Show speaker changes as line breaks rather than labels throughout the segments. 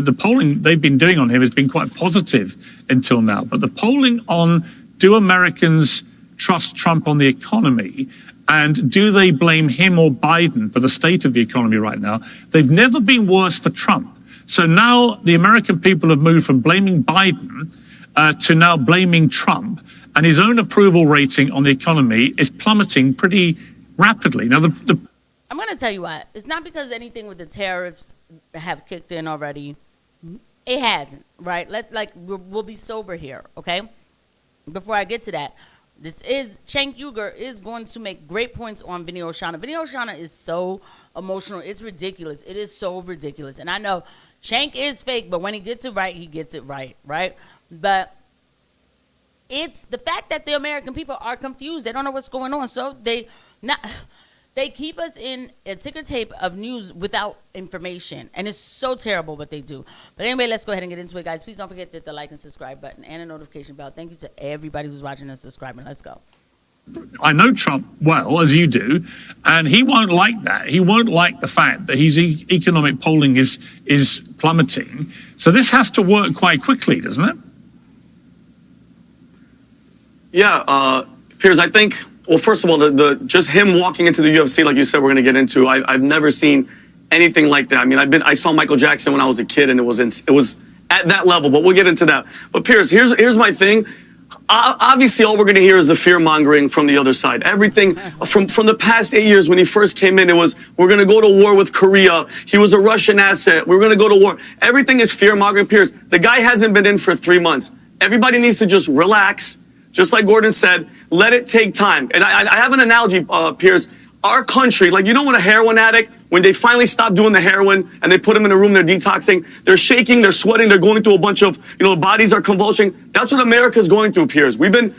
the polling they've been doing on him has been quite positive until now. But the polling on do Americans trust Trump on the economy and do they blame him or Biden for the state of the economy right now, they've never been worse for Trump. So now the American people have moved from blaming Biden to now blaming Trump, and his own approval rating on the economy is plummeting pretty rapidly. Now,
I'm going to tell you what. It's not because anything with the tariffs have kicked in already. It hasn't, right? We'll be sober here, okay? Before I get to that, Cenk Uygur is going to make great points on Vinny Oshana. Vinny Oshana is so emotional. It's ridiculous. It is so ridiculous. And I know Cenk is fake, but when he gets it right, he gets it right? But it's the fact that the American people are confused. They don't know what's going on. So they keep us in a ticker tape of news without information. And it's so terrible what they do. But anyway, let's go ahead and get into it, guys. Please don't forget that the like and subscribe button and a notification bell. Thank you to everybody who's watching and subscribing. Let's go.
I know Trump well, as you do, and he won't like that. He won't like the fact that his economic polling is plummeting. So this has to work quite quickly, doesn't it?
Yeah, Piers, I think, well, first of all, just him walking into the UFC, like you said, we're going to get into, I've never seen anything like that. I mean, I saw Michael Jackson when I was a kid, and it was at that level, but we'll get into that. But Piers, here's my thing. Obviously, all we're going to hear is the fear-mongering from the other side. Everything from the past 8 years when he first came in, it was, we're going to go to war with Korea. He was a Russian asset. We're going to go to war. Everything is fear-mongering. Piers, the guy hasn't been in for 3 months. Everybody needs to just relax. Just like Gordon said, let it take time. And I have an analogy, Piers. Our country, like, you know, when a heroin addict, when they finally stop doing the heroin and they put them in a room, they're detoxing, they're shaking, they're sweating, they're going through a bunch of, the bodies are convulsing. That's what America's going through, Piers. We've been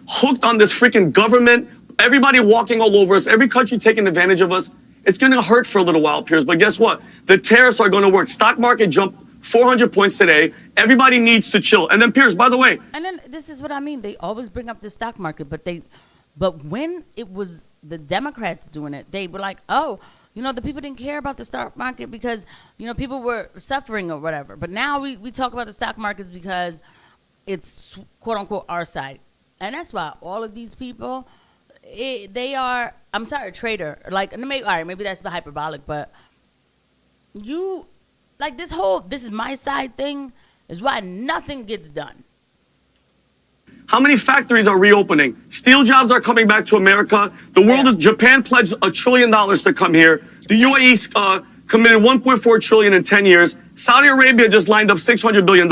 hooked on this freaking government, everybody walking all over us, every country taking advantage of us. It's going to hurt for a little while, Piers, but guess what? The tariffs are going to work. Stock market jumped 400 points today. Everybody needs to chill. And then, Piers, by the way.
And then this is what I mean. They always bring up the stock market, but when it was the Democrats doing it, they were like, oh, the people didn't care about the stock market because, people were suffering or whatever. But now we talk about the stock markets because it's, quote unquote, our side. And that's why all of these people, they are, I'm sorry, a traitor. Like, maybe that's hyperbolic, but this is my side thing is why nothing gets done.
How many factories are reopening? Steel jobs are coming back to America. The world Japan pledged $1 trillion to come here. The UAE committed $1.4 trillion in 10 years. Saudi Arabia just lined up $600 billion,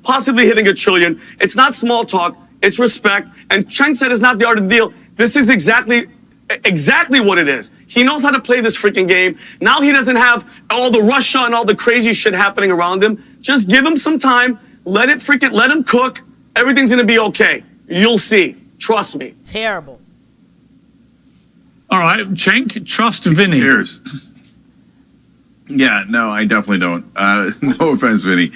possibly hitting $1 trillion. It's not small talk. It's respect. And Cenk said it's not the art of the deal. This is exactly what it is. He knows how to play this freaking game. Now he doesn't have all the Russia and all the crazy shit happening around him. Just give him some time. Let him cook. Everything's going to be okay. You'll see. Trust me.
Terrible.
All right, Cenk, trust Vinny.
Cheers. Yeah, no, I definitely don't. No offense, Vinny.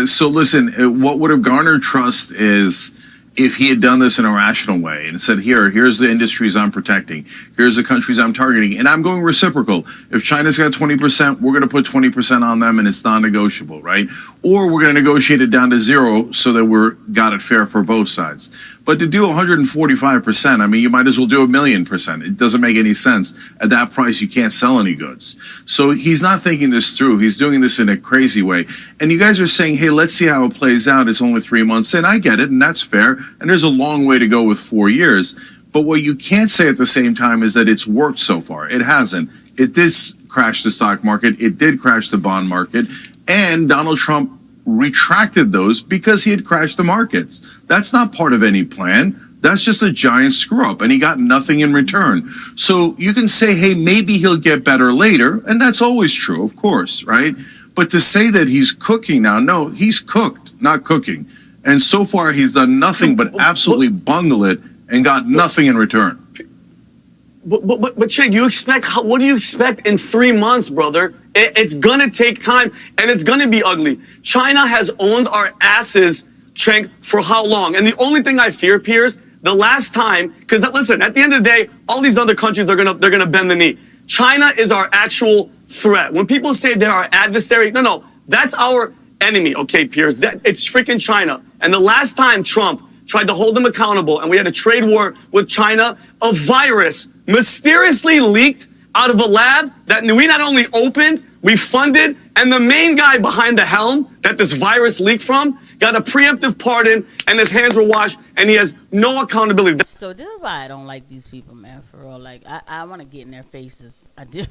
So listen, what would have garnered trust is if he had done this in a rational way and said, here's the industries I'm protecting, here's the countries I'm targeting, and I'm going reciprocal. If China's got 20%, we're going to put 20% on them, and it's non-negotiable, right? Or we're going to negotiate it down to 0 so that we're got it fair for both sides. But to do 145%, I mean, you might as well do 1,000,000%. It doesn't make any sense. At that price, you can't sell any goods. So he's not thinking this through. He's doing this in a crazy way. And you guys are saying, hey, let's see how it plays out. It's only 3 months in. I get it, and that's fair. And there's a long way to go with 4 years. But what you can't say at the same time is that it's worked so far. It hasn't. It did crash the stock market. It did crash the bond market. And Donald Trump retracted those because he had crashed the markets. That's not part of any plan. That's just a giant screw up, and he got nothing in return. So you can say, hey, maybe he'll get better later, and that's always true, of course, right? But to say that he's cooking now, no, he's cooked, not cooking. And so far, he's done nothing but absolutely bungle it and got nothing in return.
But Cenk, what do you expect in 3 months, brother? It's going to take time, and it's going to be ugly. China has owned our asses, Cenk, for how long? And the only thing I fear, Piers, the last time, because listen, at the end of the day, all these other countries, they're gonna bend the knee. China is our actual threat. When people say they're our adversary, no, That's our enemy, okay, Piers? It's freaking China. And the last time Trump tried to hold them accountable and we had a trade war with China, a virus mysteriously leaked out of a lab that we not only opened, we funded, and the main guy behind the helm that this virus leaked from got a preemptive pardon and his hands were washed and he has no accountability.
So this is why I don't like these people, man, for real. Like, I want to get in their faces. I do.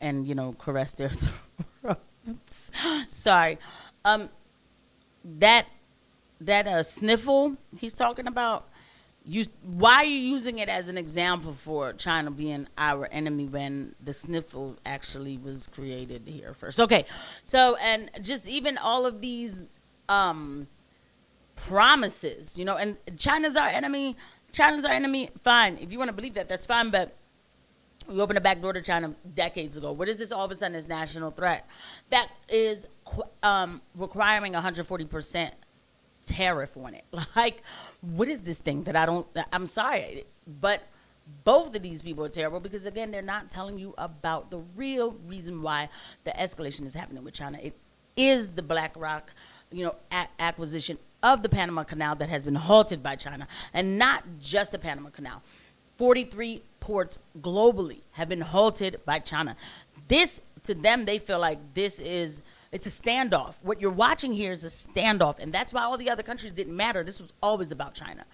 And, you know, caress their throats. Sorry. That sniffle he's talking about, why are you using it as an example for China being our enemy when the sniffle actually was created here first? Okay, so, and just even all of these promises, you know, and China's our enemy, fine. If you want to believe that, that's fine, but we opened a back door to China decades ago. What is this all of a sudden this national threat? That is requiring 140% tariff on it. Like, what is this thing that I'm sorry, but both of these people are terrible because, again, they're not telling you about the real reason why the escalation is happening with China. It is the BlackRock, you know, acquisition of the Panama Canal that has been halted by China, and not just the Panama Canal. 43 ports globally have been halted by China. This, to them, they feel like it's a standoff. What you're watching here is a standoff, and that's why all the other countries didn't matter. This was always about China.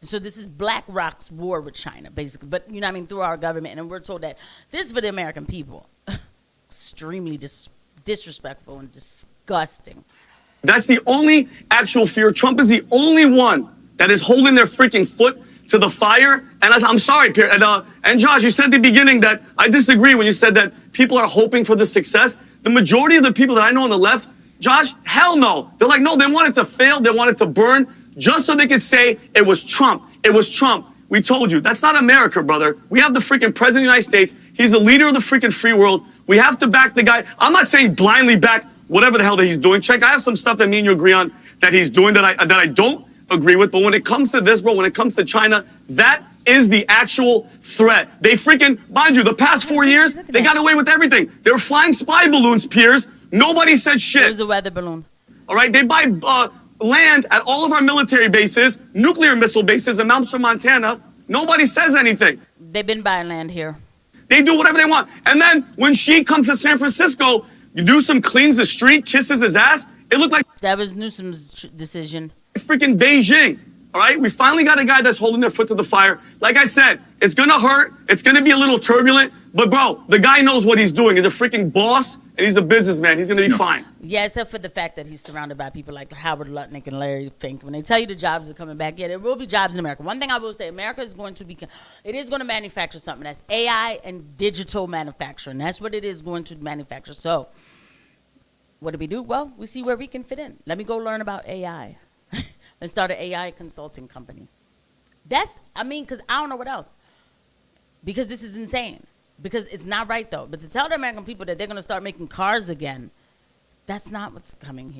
So this is BlackRock's war with China, basically. But, you know what I mean, through our government, and we're told that this is for the American people. Extremely disrespectful and disgusting.
That's the only actual fear. Trump is the only one that is holding their freaking foot to the fire. And I'm sorry, Pierre. And Josh, you said at the beginning that I disagree when you said that people are hoping for the success. The majority of the people that I know on the left, Josh, hell no. They're like, no, they want it to fail. They want it to burn just so they could say it was Trump. It was Trump. We told you. That's not America, brother. We have the freaking president of the United States. He's the leader of the freaking free world. We have to back the guy. I'm not saying blindly back whatever the hell that he's doing. Check, I have some stuff that me and you agree on that he's doing that I don't agree with. But when it comes to this, bro, when it comes to China, that is the actual threat. They freaking, mind you, the past 4 years, they got away with everything. They were flying spy balloons, Piers. Nobody said shit.
It was a weather balloon.
All right, they buy land at all of our military bases, nuclear missile bases in Malmstrom, Montana. Nobody says anything.
They've been buying land here.
They do whatever they want. And then when she comes to San Francisco, Newsom cleans the street, kisses his ass. It looked like
that was Newsom's decision.
Freaking Beijing. All right, we finally got a guy that's holding their foot to the fire. Like I said, it's gonna hurt. It's gonna be a little turbulent. But bro, the guy knows what he's doing. He's a freaking boss, and he's a businessman. He's gonna be fine.
Yeah, except for the fact that he's surrounded by people like Howard Lutnick and Larry Fink. When they tell you the jobs are coming back, yeah, there will be jobs in America. One thing I will say, America is going to manufacture something that's AI and digital manufacturing. That's what it is going to manufacture. So, what do we do? Well, we see where we can fit in. Let me go learn about AI and start an AI consulting company. Because I don't know what else. Because this is insane. Because it's not right, though. But to tell the American people that they're going to start making cars again, that's not what's coming here.